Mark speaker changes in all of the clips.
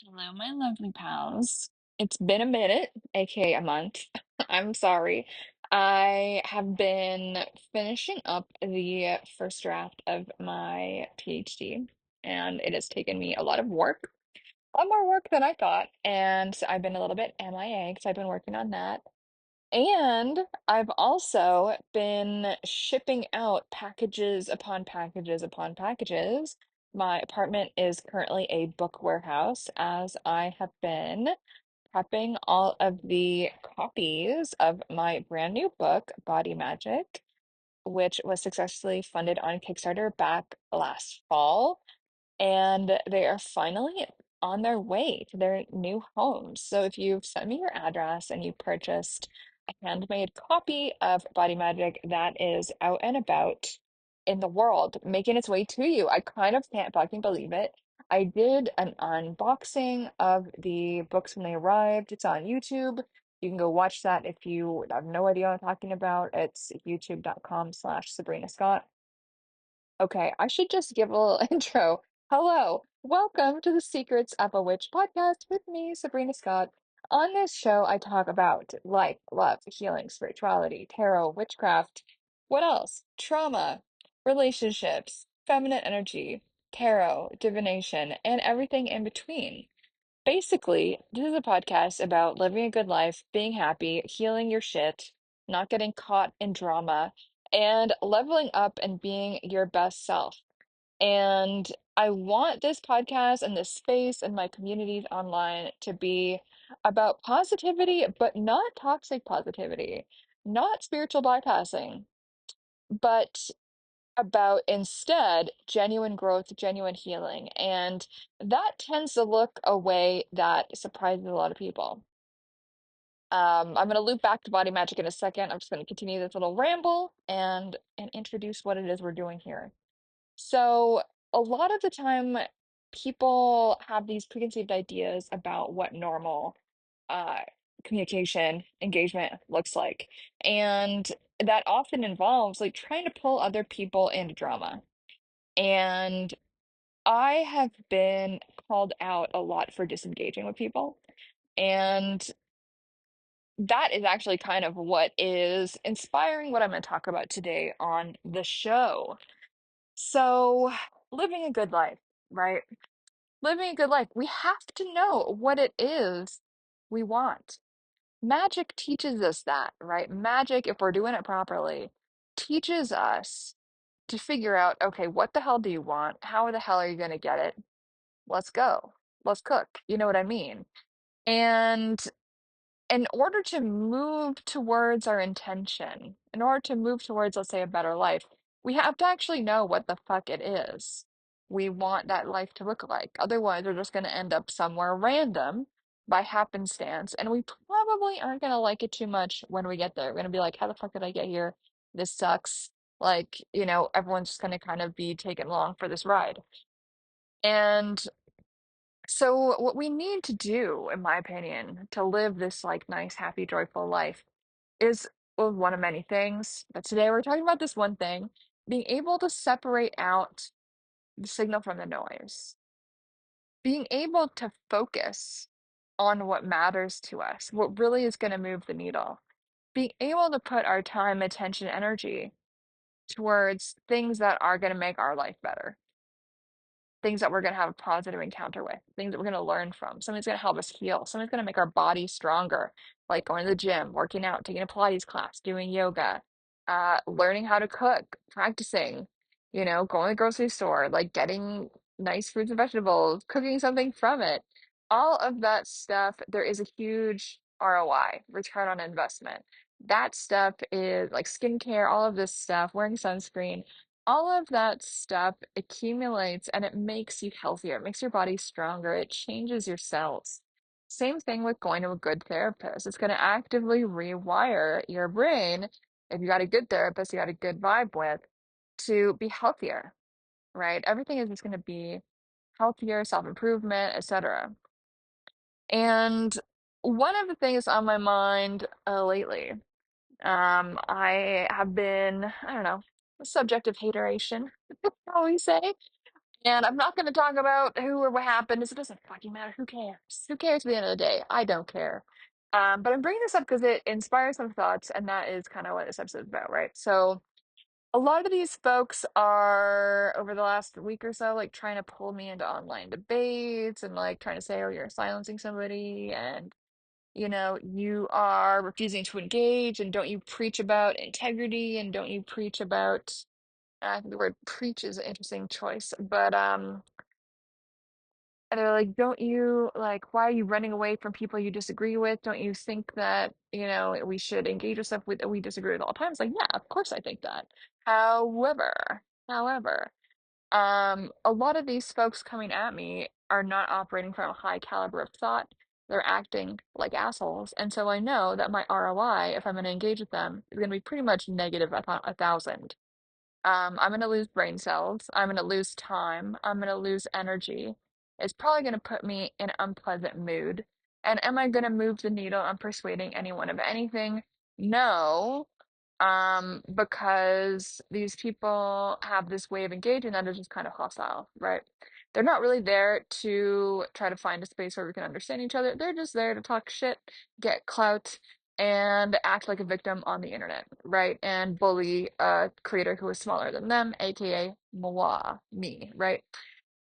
Speaker 1: Hello, my lovely pals. It's been a minute, aka a month. I'm sorry. I have been finishing up the first draft of my PhD, and it has taken me a lot of work, a lot more work than I thought. And so I've been a little bit MIA because I've been working on that. And I've also been shipping out packages upon packages upon packages. My apartment is currently a book warehouse as I have been prepping all of the copies of my brand new book, Body Magic, which was successfully funded on Kickstarter back last fall, and they are finally on their way to their new homes. So if you've sent me your address and you purchased a handmade copy of Body Magic, that is out and about in the world, making its way to you. I kind of can't fucking believe it. I did an unboxing of the books when they arrived. It's on YouTube. You can go watch that if you have no idea what I'm talking about. It's youtube.com/Sabrina Scott. Okay, I should just give a little intro. Hello, welcome to the Secrets of a Witch podcast with me, Sabrina Scott. On this show, I talk about life, love, healing, spirituality, tarot, witchcraft. What else? Trauma, relationships, feminine energy, tarot, divination, and everything in between. Basically, this is a podcast about living a good life, being happy, healing your shit, not getting caught in drama, and leveling up and being your best self. And I want this podcast and this space and my communities online to be about positivity, but not toxic positivity, not spiritual bypassing, but about instead genuine growth, genuine healing. And that tends to look a way that surprises a lot of people. I'm going to loop back to body magic in a second. I'm just going to continue this little ramble and introduce what it is we're doing here. So, a lot of the time, people have these preconceived ideas about what normal uh, communication engagement looks like. And that often involves like trying to pull other people into drama. And I have been called out a lot for disengaging with people. And that is actually kind of what is inspiring what I'm going to talk about today on the show. So, living a good life, right? Living a good life, we have to know what it is we want. Magic teaches us that, right? Magic, if we're doing it properly, teaches us to figure out, okay, what the hell do you want? How the hell are you going to get it? Let's go. Let's cook. You know what I mean? And in order to move towards our intention, in order to move towards, let's say, a better life, we have to actually know what the fuck it is we want that life to look like. Otherwise, we're just going to end up somewhere random by happenstance, and we probably aren't going to like it too much when we get there. We're going to be like, how the fuck did I get here? This sucks. Like, everyone's just going to kind of be taken along for this ride. And so, what we need to do, in my opinion, to live this like nice, happy, joyful life is well, one of many things. But today we're talking about this one thing, being able to separate out the signal from the noise, being able to focus on what matters to us, what really is going to move the needle, being able to put our time, attention, energy towards things that are going to make our life better, things that we're going to have a positive encounter with, things that we're going to learn from. Something's going to help us heal. Something's going to make our body stronger, like going to the gym, working out, taking a Pilates class, doing yoga, learning how to cook, practicing, going to the grocery store, like getting nice fruits and vegetables, cooking something from it. All of that stuff, there is a huge ROI, return on investment. That stuff is like skincare, all of this stuff, wearing sunscreen, all of that stuff accumulates and it makes you healthier. It makes your body stronger. It changes your cells. Same thing with going to a good therapist. It's going to actively rewire your brain. If you got a good therapist, you got a good vibe with, to be healthier, right? Everything is just going to be healthier, self-improvement, etc. And one of the things on my mind lately, I have been, I don't know, a subject of hateration, shall we say. And I'm not going to talk about who or what happened. It doesn't fucking matter. Who cares? Who cares at the end of the day? I don't care. But I'm bringing this up because it inspires some thoughts, and that is kind of what this episode is about, right? So a lot of these folks are over the last week or so, like trying to pull me into online debates and like trying to say, oh, you're silencing somebody, and you are refusing to engage, and don't you preach about integrity, and don't you preach about I think the word preach is an interesting choice, but and they're like, don't you like why are you running away from people you disagree with? Don't you think that, we should engage with stuff that we disagree with all the time? It's like, yeah, of course I think that. However, a lot of these folks coming at me are not operating from a high caliber of thought. They're acting like assholes. And so I know that my ROI, if I'm going to engage with them, is going to be pretty much negative a thousand. I'm gonna lose brain cells. I'm gonna lose time. I'm gonna lose energy. It's probably gonna put me in an unpleasant mood. And am I gonna move the needle on persuading anyone of anything? No. Because these people have this way of engaging that is just kind of hostile, right? They're not really there to try to find a space where we can understand each other. They're just there to talk shit, get clout, and act like a victim on the internet, right? And bully a creator who is smaller than them, aka moi, me, right?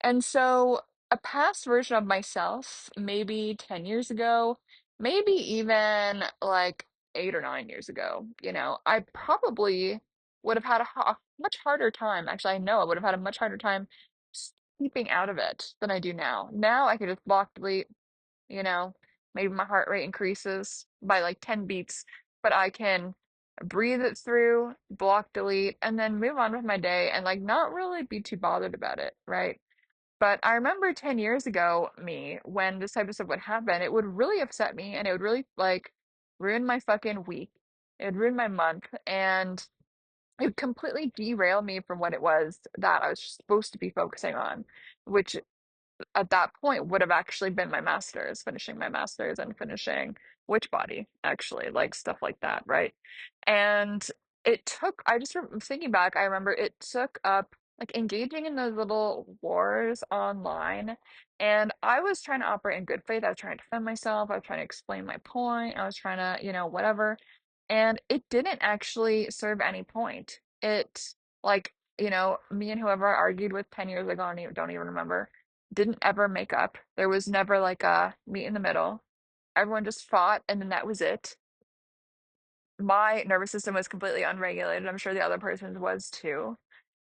Speaker 1: And so a past version of myself, maybe 10 years ago, maybe even like 8 or 9 years ago, I probably would have had a much harder time. Actually, I know I would have had a much harder time keeping out of it than I do now. Now I could just block, delete, you know, maybe my heart rate increases by like 10 beats, but I can breathe it through, block, delete, and then move on with my day and like not really be too bothered about it, right? But I remember 10 years ago, me, when this type of stuff would happen, it would really upset me and it would really like ruin my fucking week. It would ruin my month and it would completely derail me from what it was that I was supposed to be focusing on, which at that point would have actually been my master's, finishing my master's and finishing Witch Body, actually, like stuff like that, right? And I just thinking back, I remember it took up like engaging in those little wars online. And I was trying to operate in good faith. I was trying to defend myself. I was trying to explain my point. I was trying to, whatever. And it didn't actually serve any point. Like, me and whoever I argued with 10 years ago, I don't even remember, didn't ever make up. There was never like a meet in the middle. Everyone just fought and then that was it. My nervous system was completely unregulated. I'm sure the other person's was too.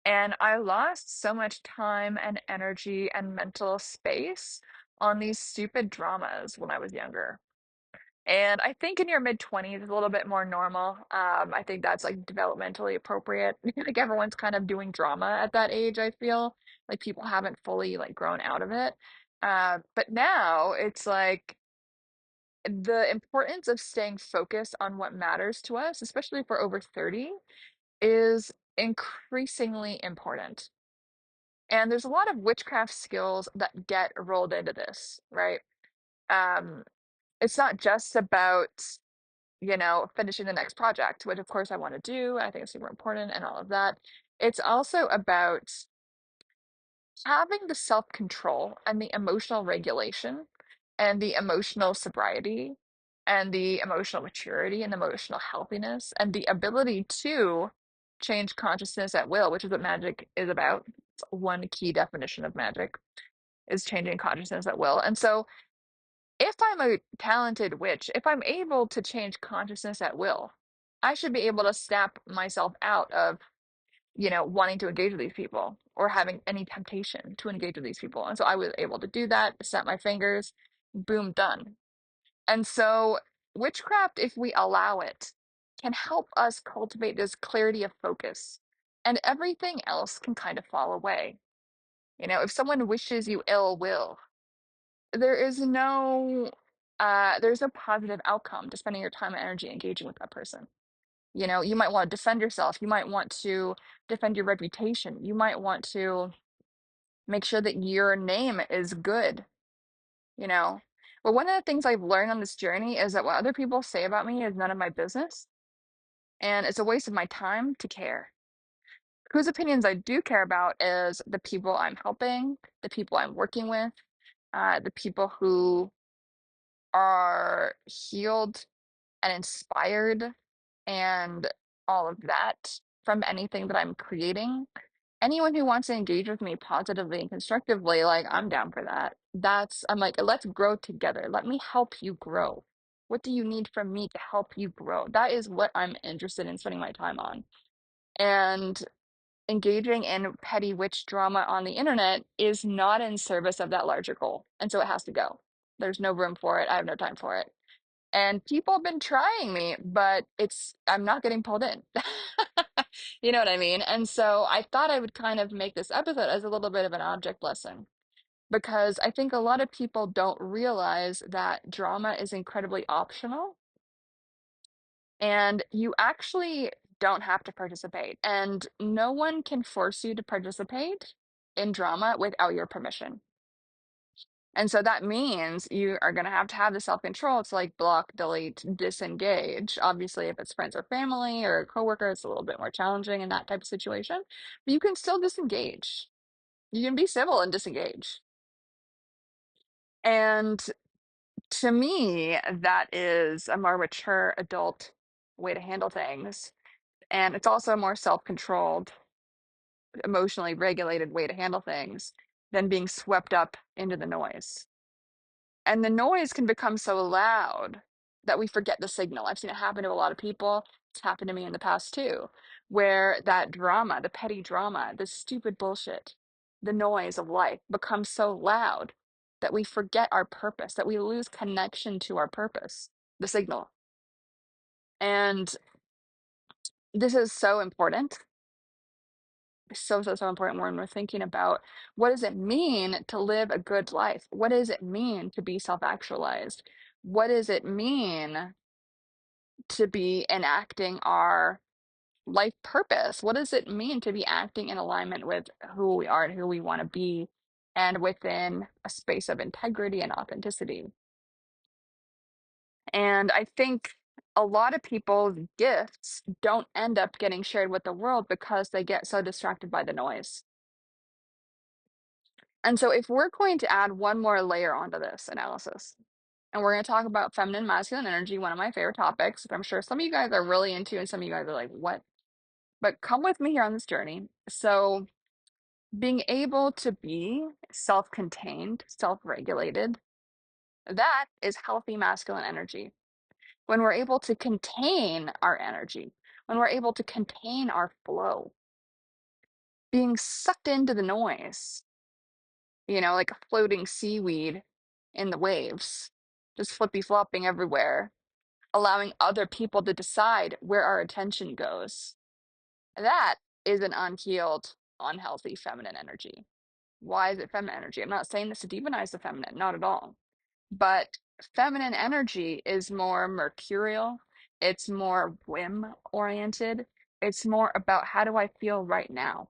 Speaker 1: And I lost so much time and energy and mental space on these stupid dramas when I was younger. And I think in your mid 20s is a little bit more normal. I think that's like developmentally appropriate. Like everyone's kind of doing drama at that age, I feel. Like people haven't fully like grown out of it. But now it's like the importance of staying focused on what matters to us, especially for over 30, is increasingly important. And there's a lot of witchcraft skills that get rolled into this, right? Um, it's not just about finishing the next project, which of course I want to do. I think it's super important and all of that. It's also about having the self-control and the emotional regulation and the emotional sobriety and the emotional maturity and emotional healthiness and the ability to change consciousness at will, which is what magic is about. It's one key definition of magic is changing consciousness at will. And so if I'm a talented witch, if I'm able to change consciousness at will, I should be able to snap myself out of, wanting to engage with these people or having any temptation to engage with these people. And so I was able to do that, snap my fingers, boom, done. And so witchcraft, if we allow it, can help us cultivate this clarity of focus. And everything else can kind of fall away. If someone wishes you ill will, there is no there's no positive outcome to spending your time and energy engaging with that person. You might want to defend yourself, you might want to defend your reputation, you might want to make sure that your name is good, you know but one of the things I've learned on this journey is that what other people say about me is none of my business, and it's a waste of my time to care. Whose opinions I do care about is the people I'm helping, the people I'm working with, the people who are healed and inspired and all of that from anything that I'm creating. Anyone who wants to engage with me positively and constructively, like I'm down for that. I'm like, let's grow together. Let me help you grow. What do you need from me to help you grow? That is what I'm interested in spending my time on. And engaging in petty witch drama on the internet is not in service of that larger goal. And so it has to go. There's no room for it. I have no time for it. And people have been trying me, but I'm not getting pulled in. You know what I mean? And so I thought I would kind of make this episode as a little bit of an object lesson because I think a lot of people don't realize that drama is incredibly optional and you actually don't have to participate. And no one can force you to participate in drama without your permission. And so that means you are going to have the self-control to like block, delete, disengage. Obviously, if it's friends or family or a coworker, it's a little bit more challenging in that type of situation. But you can still disengage. You can be civil and disengage. And to me, that is a more mature adult way to handle things. And it's also a more self-controlled, emotionally regulated way to handle things than being swept up into the noise. And the noise can become so loud that we forget the signal. I've seen it happen to a lot of people. It's happened to me in the past too, where that drama, the petty drama, the stupid bullshit, the noise of life becomes so loud that we forget our purpose, that we lose connection to our purpose, the signal. And this is so important. So important when we're thinking about what does it mean to live a good life? What does it mean to be self-actualized? What does it mean to be enacting our life purpose? What does it mean to be acting in alignment with who we are and who we want to be and within a space of integrity and authenticity? And I think a lot of people's gifts don't end up getting shared with the world because they get so distracted by the noise. And so if we're going to add one more layer onto this analysis, and we're going to talk about feminine, masculine energy, one of my favorite topics, which I'm sure some of you guys are really into, and some of you guys are like, what? But come with me here on this journey. So being able to be self-contained, self-regulated, that is healthy masculine energy. When we're able to contain our energy, when we're able to contain our flow, being sucked into the noise, like a floating seaweed in the waves, just flippy flopping everywhere, allowing other people to decide where our attention goes. That is an unhealed, unhealthy feminine energy. Why is it feminine energy? I'm not saying this to demonize the feminine, not at all. But feminine energy is more mercurial, it's more whim oriented, it's more about how do I feel right now.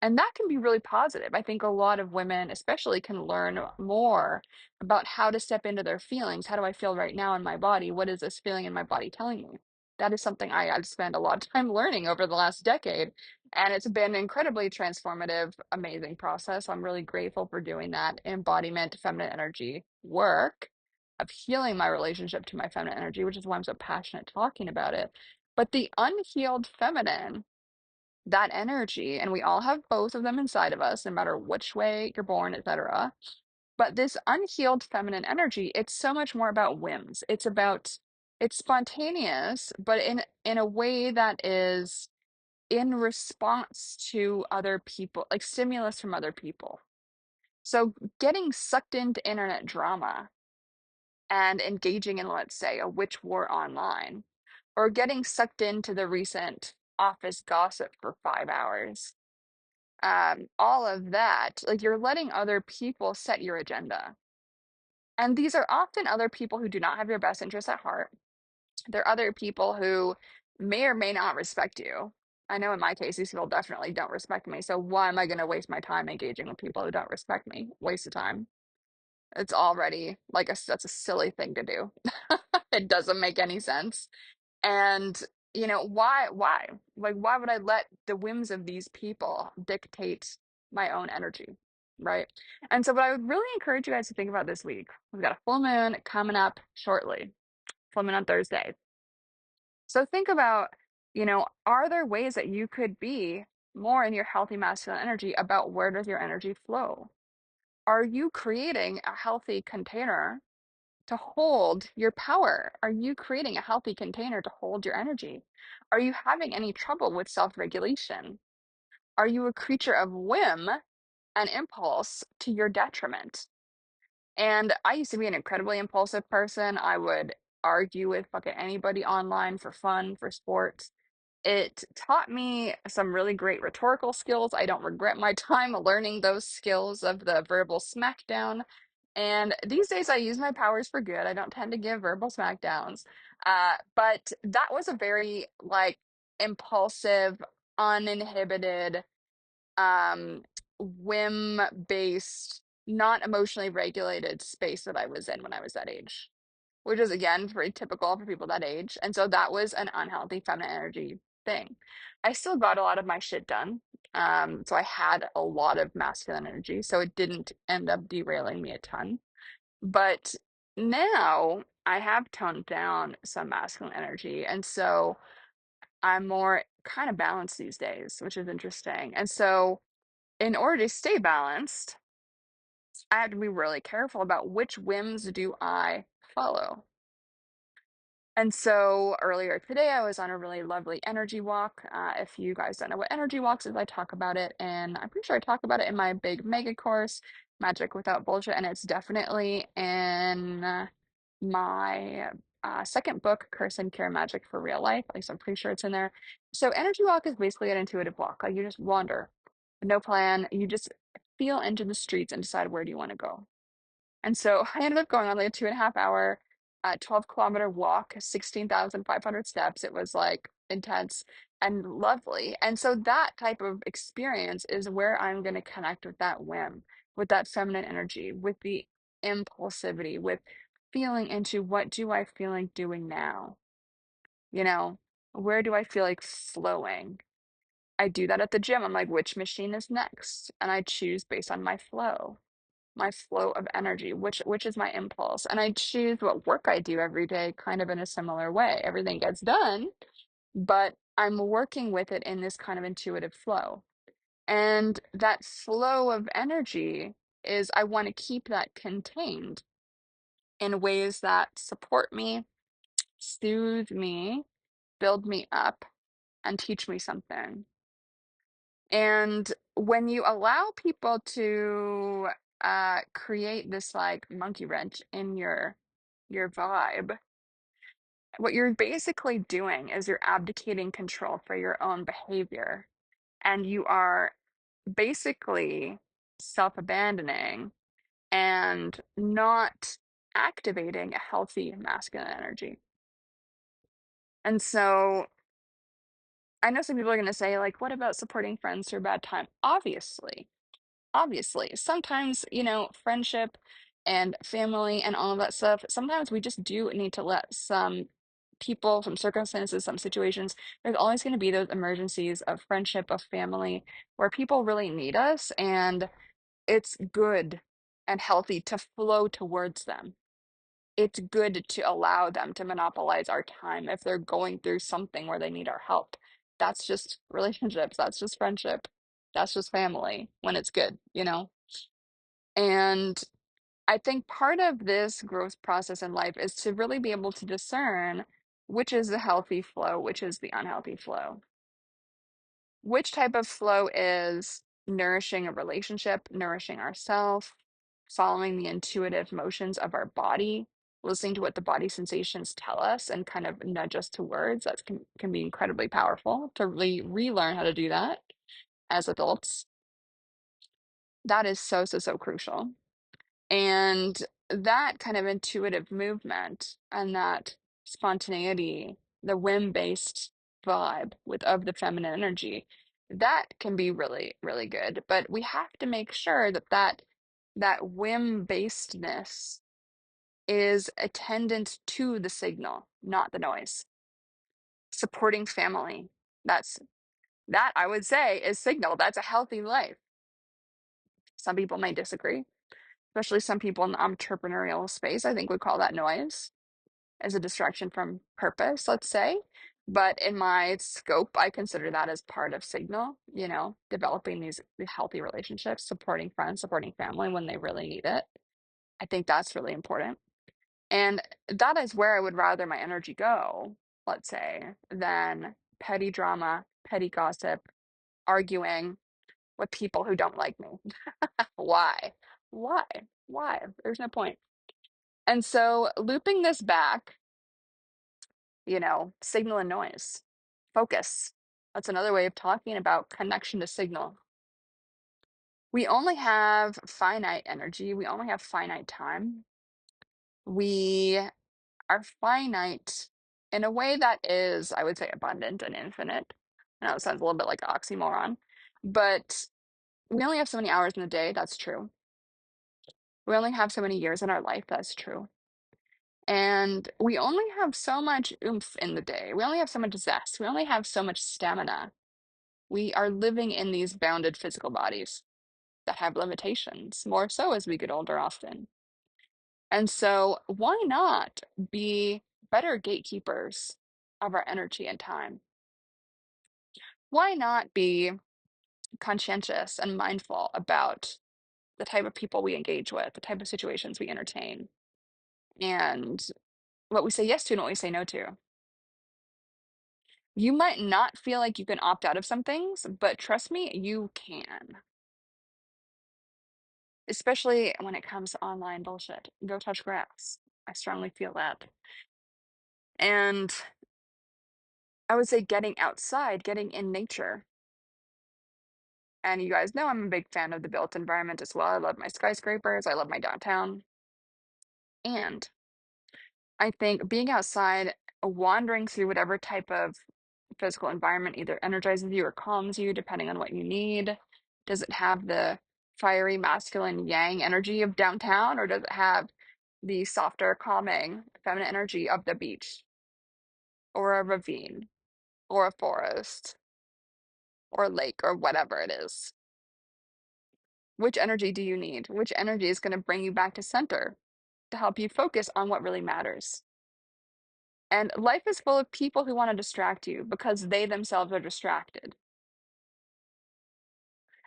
Speaker 1: And that can be really positive. I think a lot of women, especially, can learn more about how to step into their feelings. How do I feel right now in my body? What is this feeling in my body telling me? That is something I've spent a lot of time learning over the last decade. And it's been an incredibly transformative, amazing process. I'm really grateful for doing that embodiment feminine energy work of healing my relationship to my feminine energy, which is why I'm so passionate talking about it. But the unhealed feminine, that energy, and we all have both of them inside of us, no matter which way you're born, etc. But this unhealed feminine energy, it's so much more about whims. It's spontaneous, but in a way that is in response to other people, like stimulus from other people. So getting sucked into internet drama and engaging in, let's say, a witch war online, or getting sucked into the recent office gossip for 5 hours, all of that, like you're letting other people set your agenda. And these are often other people who do not have your best interests at heart. They're other people who may or may not respect you. I know in my case, these people definitely don't respect me. So why am I going to waste my time engaging with people who don't respect me? Waste of time. It's already like that's a silly thing to do. It doesn't make any sense. And why? Like, why would I let the whims of these people dictate my own energy? Right. And so, what I would really encourage you guys to think about this week, we've got a full moon coming up shortly, full moon on Thursday. So, think about, are there ways that you could be more in your healthy masculine energy about where does your energy flow? Are you creating a healthy container to hold your power? Are you creating a healthy container to hold your energy? Are you having any trouble with self-regulation? Are you a creature of whim and impulse to your detriment? And I used to be an incredibly impulsive person. I would argue with fucking anybody online for fun, for sports. It taught me some really great rhetorical skills. I don't regret my time learning those skills of the verbal smackdown. And these days I use my powers for good. I don't tend to give verbal smackdowns. But that was a very like impulsive, uninhibited, whim based, not emotionally regulated space that I was in when I was that age, which is again very typical for people that age. And so that was an unhealthy feminine energy thing. I still got a lot of my shit done. So I had a lot of masculine energy, so it didn't end up derailing me a ton. But now I have toned down some masculine energy, and so I'm more kind of balanced these days, which is interesting. And so in order to stay balanced, I have to be really careful about which whims do I follow. And so earlier today, I was on a really lovely energy walk. If you guys don't know what energy walks is, I talk about it, and I'm pretty sure I talk about it in my big mega course, Magic Without Bullshit, and it's definitely in my second book, Curse and Cure Magic for Real Life. At least I'm pretty sure it's in there. So energy walk is basically an intuitive walk. Like you just wander, no plan. You just feel into the streets and decide where do you want to go. And so I ended up going on like a 2.5 hour, 12-kilometer walk, 16,500 steps. It was like intense and lovely. And so that type of experience is where I'm going to connect with that whim, with that feminine energy, with the impulsivity, with feeling into what do I feel like doing now? You know, where do I feel like flowing? I do that at the gym. I'm like, which machine is next? And I choose based on my flow of energy, which is my impulse. And I choose what work I do every day kind of in a similar way. Everything gets done, but I'm working with it in this kind of intuitive flow. And that flow of energy is I want to keep that contained in ways that support me, soothe me, build me up, and teach me something. And when you allow people to create this like monkey wrench in your vibe, what you're basically doing is you're abdicating control for your own behavior, and you are basically self-abandoning and not activating a healthy masculine energy. And so I know some people are going to say, like, what about supporting friends through a bad time? Obviously, sometimes, friendship and family and all of that stuff, sometimes we just do need to let some people, some circumstances, some situations, there's always going to be those emergencies of friendship, of family, where people really need us, and it's good and healthy to flow towards them. It's good to allow them to monopolize our time if they're going through something where they need our help. That's just relationships, that's just friendship, that's just family when it's good. And I think part of this growth process in life is to really be able to discern which is the healthy flow, which is the unhealthy flow. Which type of flow is nourishing a relationship, nourishing ourselves, following the intuitive motions of our body, listening to what the body sensations tell us and kind of nudge us to words. That can be incredibly powerful to really relearn how to do that as adults. That is so, so, so crucial. And that kind of intuitive movement and that spontaneity, the whim-based vibe with of the feminine energy, that can be really, really good. But we have to make sure that whim-basedness is attendant to the signal, not the noise. Supporting family. That's that I would say is signal. That's a healthy life. Some people may disagree, especially some people in the entrepreneurial space, I think would call that noise as a distraction from purpose, let's say. But in my scope, I consider that as part of signal, developing these healthy relationships, supporting friends, supporting family when they really need it. I think that's really important. And that is where I would rather my energy go, let's say, than petty drama, petty gossip, arguing with people who don't like me. Why? Why? Why? There's no point. And so looping this back, signal and noise, focus. That's another way of talking about connection to signal. We only have finite energy. We only have finite time. We are finite in a way that is, I would say, abundant and infinite. I know it sounds a little bit like an oxymoron, but we only have so many hours in the day. That's true. We only have so many years in our life. That's true. And we only have so much oomph in the day. We only have so much zest. We only have so much stamina. We are living in these bounded physical bodies that have limitations, more so as we get older often. And so, why not be better gatekeepers of our energy and time? Why not be conscientious and mindful about the type of people we engage with, the type of situations we entertain, and what we say yes to and what we say no to? You might not feel like you can opt out of some things, but trust me, you can. Especially when it comes to online bullshit. Go touch grass. I strongly feel that. And I would say getting outside, getting in nature. And you guys know I'm a big fan of the built environment as well. I love my skyscrapers. I love my downtown. And I think being outside, wandering through whatever type of physical environment either energizes you or calms you, depending on what you need. Does it have the fiery masculine yang energy of downtown, or does it have the softer, calming, feminine energy of the beach, or a ravine, or a forest, or a lake, or whatever it is? Which energy do you need? Which energy is going to bring you back to center to help you focus on what really matters? And life is full of people who want to distract you because they themselves are distracted.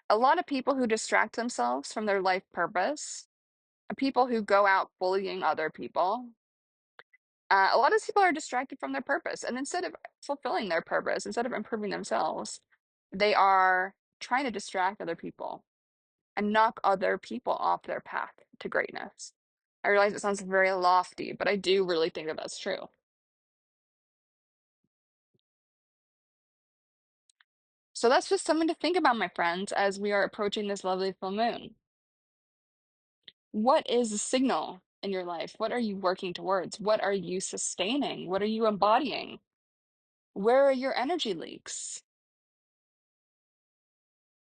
Speaker 1: A lot of people who distract themselves from their life purpose, people who go out bullying other people, a lot of these people are distracted from their purpose. And instead of fulfilling their purpose, instead of improving themselves, they are trying to distract other people and knock other people off their path to greatness. I realize it sounds very lofty, but I do really think that that's true. So that's just something to think about, my friends, as we are approaching this lovely full moon. What is a signal in your life? What are you working towards? What are you sustaining? What are you embodying? Where are your energy leaks?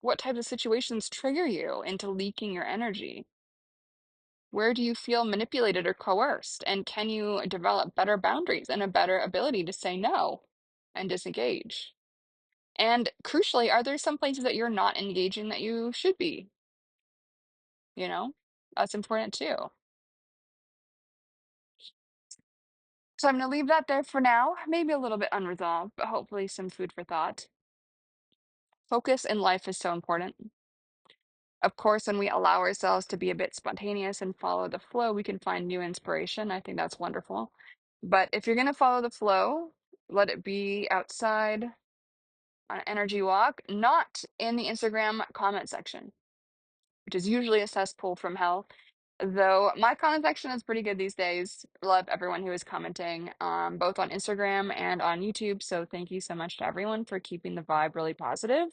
Speaker 1: What types of situations trigger you into leaking your energy? Where do you feel manipulated or coerced? And can you develop better boundaries and a better ability to say no and disengage? And crucially, are there some places that you're not engaging that you should be? You know, that's important too. So I'm going to leave that there for now. Maybe a little bit unresolved, but hopefully some food for thought. Focus in life is so important. Of course, when we allow ourselves to be a bit spontaneous and follow the flow, we can find new inspiration. I think that's wonderful. But if you're going to follow the flow, let it be outside on an energy walk, not in the Instagram comment section, which is usually a cesspool from hell. Though my comment section is pretty good these days. Love everyone who is commenting, both on Instagram and on YouTube. So thank you so much to everyone for keeping the vibe really positive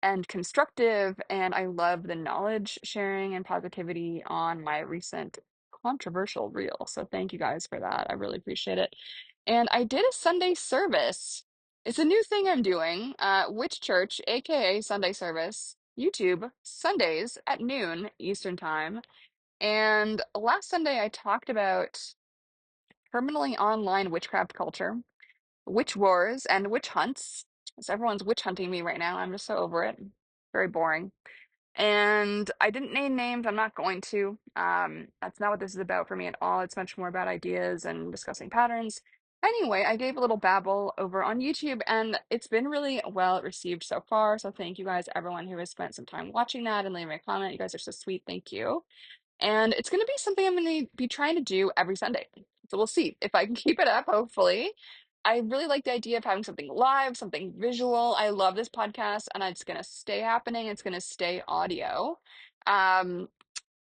Speaker 1: and constructive. And I love the knowledge sharing and positivity on my recent controversial reel. So thank you guys for that. I really appreciate it. And I did a Sunday service. It's a new thing I'm doing. Witch Church, aka Sunday service, YouTube, Sundays at noon Eastern time. And last Sunday I talked about permanently online witchcraft culture,
Speaker 2: witch wars and witch hunts. So everyone's witch hunting me right now. I'm just so over it. Very boring. And I didn't name names. I'm not going to. That's not what this is about for me at all. It's much more about ideas and discussing patterns. Anyway, I gave a little babble over on YouTube, and it's been really well received so far. So thank you guys, everyone who has spent some time watching that and leaving a comment. You guys are so sweet. Thank you. And it's going to be something I'm going to be trying to do every Sunday. So we'll see if I can keep it up, hopefully. I really like the idea of having something live, something visual. I love this podcast, and it's going to stay happening. It's going to stay audio. Um,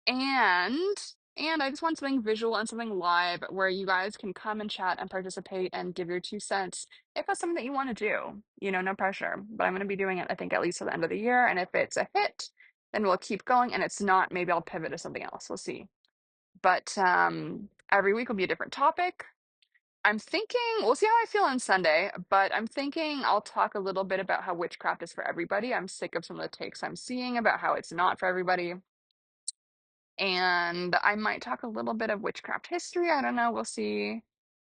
Speaker 2: and and I just want something visual and something live where you guys can come and chat and participate and give your 2 cents if that's something that you want to do. No pressure. But I'm going to be doing it, I think, at least till the end of the year. And if it's a hit, then we'll keep going. And it's not, maybe I'll pivot to something else. We'll see. But every week will be a different topic. I'm thinking, we'll see how I feel on Sunday, but I'm thinking I'll talk a little bit about how witchcraft is for everybody. I'm sick of some of the takes I'm seeing about how it's not for everybody. And I might talk a little bit of witchcraft history. I don't know. We'll see.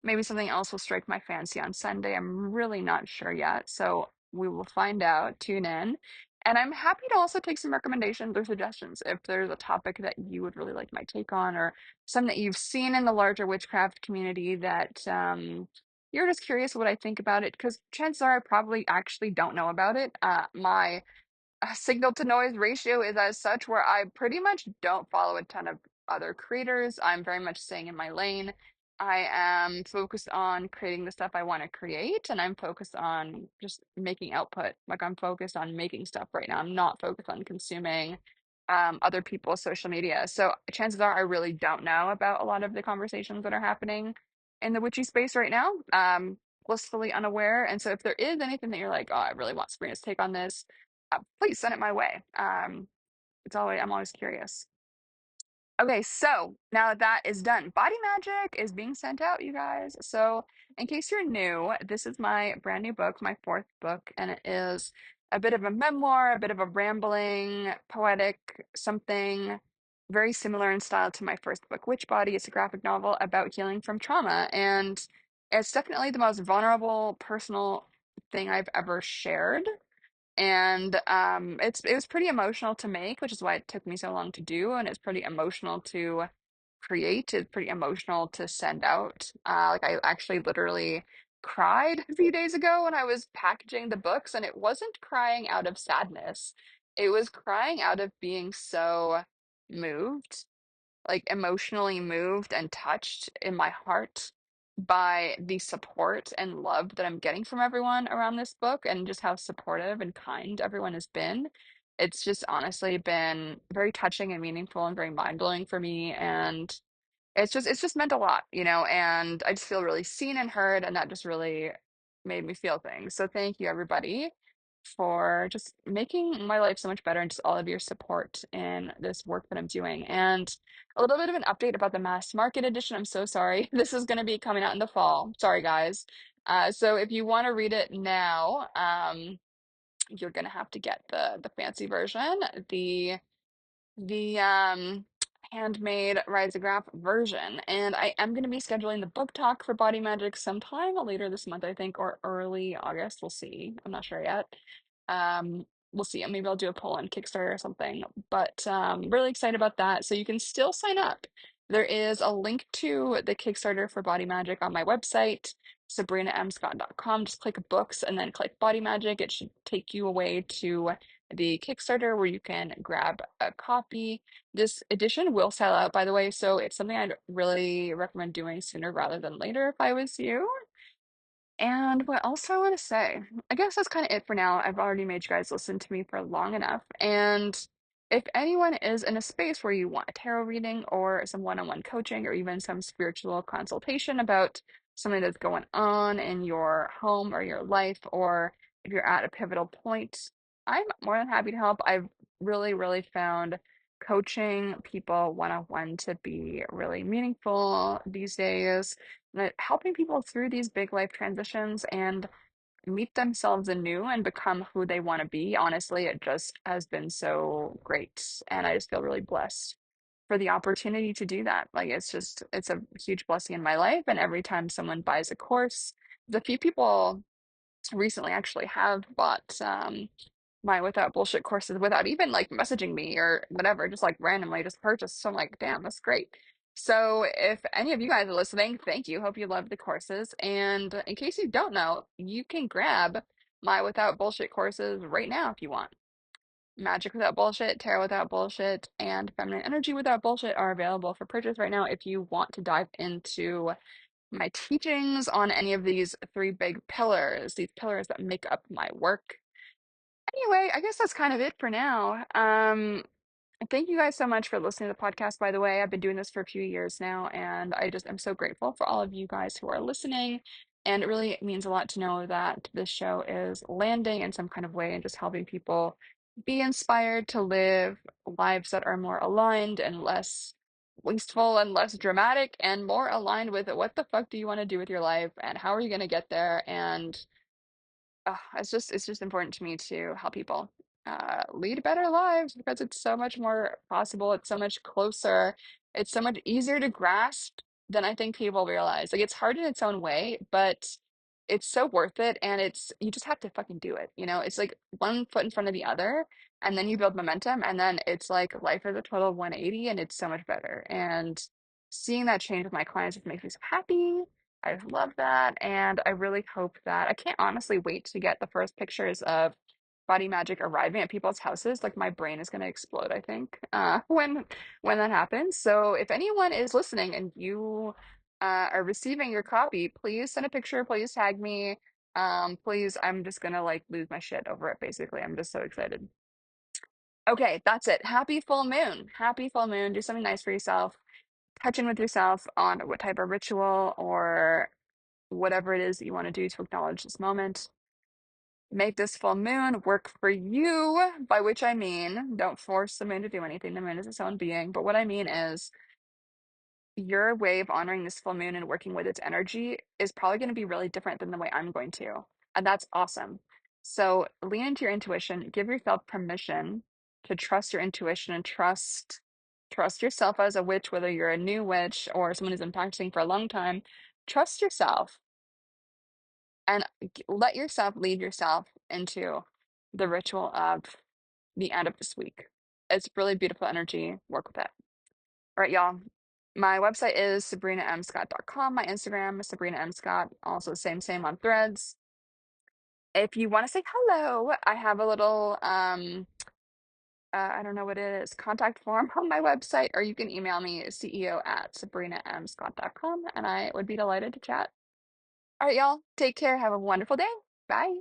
Speaker 2: Maybe something else will strike my fancy on Sunday. I'm really not sure yet. So we will find out. Tune in. And I'm happy to also take some recommendations or suggestions if there's a topic that you would really like my take on, or some that you've seen in the larger witchcraft community that you're just curious what I think about it. Because chances are I probably actually don't know about it. My signal to noise ratio is as such where I pretty much don't follow a ton of other creators. I'm very much staying in my lane. I am focused on creating the stuff I want to create, and I'm focused on just making output. Like, I'm focused on making stuff right now. I'm not focused on consuming other people's social media. So chances are I really don't know about a lot of the conversations that are happening in the witchy space right now. Blissfully unaware. And so if there is anything that you're like, oh, I really want Sabrina's take on this, please send it my way. I'm always curious. Okay, so now that that is done, Body Magic is being sent out, you guys. So, in case you're new, this is my brand new book, my fourth book, and it is a bit of a memoir, a bit of a rambling, poetic something very similar in style to my first book, Witch Body. It's a graphic novel about healing from trauma, and it's definitely the most vulnerable, personal thing I've ever shared. And it was pretty emotional to make, which is why it took me so long to do, and it's pretty emotional to create. It's pretty emotional to send out. Like, I actually literally cried a few days ago when I was packaging the books, and it wasn't crying out of sadness. It was crying out of being so moved, like emotionally moved and touched in my heart by the support and love that I'm getting from everyone around this book, and just how supportive and kind everyone has been. It's just honestly been very touching and meaningful and very mind-blowing for me. And it's just meant a lot, and I just feel really seen and heard, and that just really made me feel things. So thank you, everybody, for just making my life so much better, and just all of your support in this work that I'm doing. And a little bit of an update about the mass market edition. I'm so sorry. This is going to be coming out in the fall. Sorry, guys. So if you want to read it now, you're going to have to get the fancy version. The handmade risograph version. And I am going to be scheduling the book talk for Body Magic sometime later this month, I think, or early August. We'll see. I'm not sure yet. Um, we'll see. Maybe I'll do a poll on Kickstarter or something. But really excited about that. So you can still sign up. There is a link to the Kickstarter for Body Magic on my website, sabrinamscott.com. Just click books and then click Body Magic. It should take you away to the Kickstarter where you can grab a copy. This edition will sell out, by the way, so it's something I'd really recommend doing sooner rather than later if I was you. And what else do I want to say? I guess that's kind of it for now. I've already made you guys listen to me for long enough. And if anyone is in a space where you want a tarot reading or some one-on-one coaching or even some spiritual consultation about something that's going on in your home or your life, or if you're at a pivotal point, I'm more than happy to help. I've really, really found coaching people one-on-one to be really meaningful these days, that helping people through these big life transitions and meet themselves anew and become who they want to be. Honestly, it just has been so great. And I just feel really blessed for the opportunity to do that. Like, it's a huge blessing in my life. And every time someone buys a course, the few people recently actually have bought my without bullshit courses without even like messaging me or whatever, just like randomly just purchased. So I'm like, damn, that's great. So if any of you guys are listening, thank you. Hope you love the courses. And in case you don't know, you can grab my without bullshit courses right now if you want. Magic Without Bullshit, Tarot Without Bullshit, and Feminine Energy Without Bullshit are available for purchase right now if you want to dive into my teachings on any of these three big pillars, these pillars that make up my work. Anyway, I guess that's kind of it for now. Thank you guys so much for listening to the podcast, by the way. I've been doing this for a few years now, and I just am so grateful for all of you guys who are listening. And it really means a lot to know that this show is landing in some kind of way and just helping people be inspired to live lives that are more aligned and less wasteful and less dramatic and more aligned with what the fuck do you want to do with your life and how are you going to get there, and it's just important to me to help people lead better lives because it's so much more possible. It's so much closer. It's so much easier to grasp than I think people realize. Like it's hard in its own way, but it's so worth it. And it's you just have to fucking do it. You know, it's like one foot in front of the other, and then you build momentum, and then it's like life is a total 180, and it's so much better. And seeing that change with my clients just makes me so happy. I love that. And I really hope that I can't honestly wait to get the first pictures of body magic arriving at people's houses. Like my brain is going to explode, I think, when that happens. So if anyone is listening and you are receiving your copy, please send a picture. Please tag me. Please, I'm just gonna like lose my shit over it, basically. I'm just so excited. Okay, that's it. Happy full moon. Happy full moon. Do something nice for yourself. Touch in with yourself on what type of ritual or whatever it is that you want to do to acknowledge this moment. Make this full moon work for you, by which I mean, don't force the moon to do anything. The moon is its own being. But what I mean is, your way of honoring this full moon and working with its energy is probably going to be really different than the way I'm going to. And that's awesome. So lean into your intuition, give yourself permission to trust your intuition and trust yourself as a witch, whether you're a new witch or someone who's been practicing for a long time. Trust yourself and let yourself lead yourself into the ritual of the end of this week. It's really beautiful energy. Work with it. All right, y'all. My website is sabrinamscott.com. My Instagram is Sabrina M. Scott. Also, same on Threads. If you want to say hello, I have a little I don't know what it is, contact form on my website, or you can email me CEO at sabrinamscott.com, and I would be delighted to chat. All right, y'all. Take care. Have a wonderful day. Bye.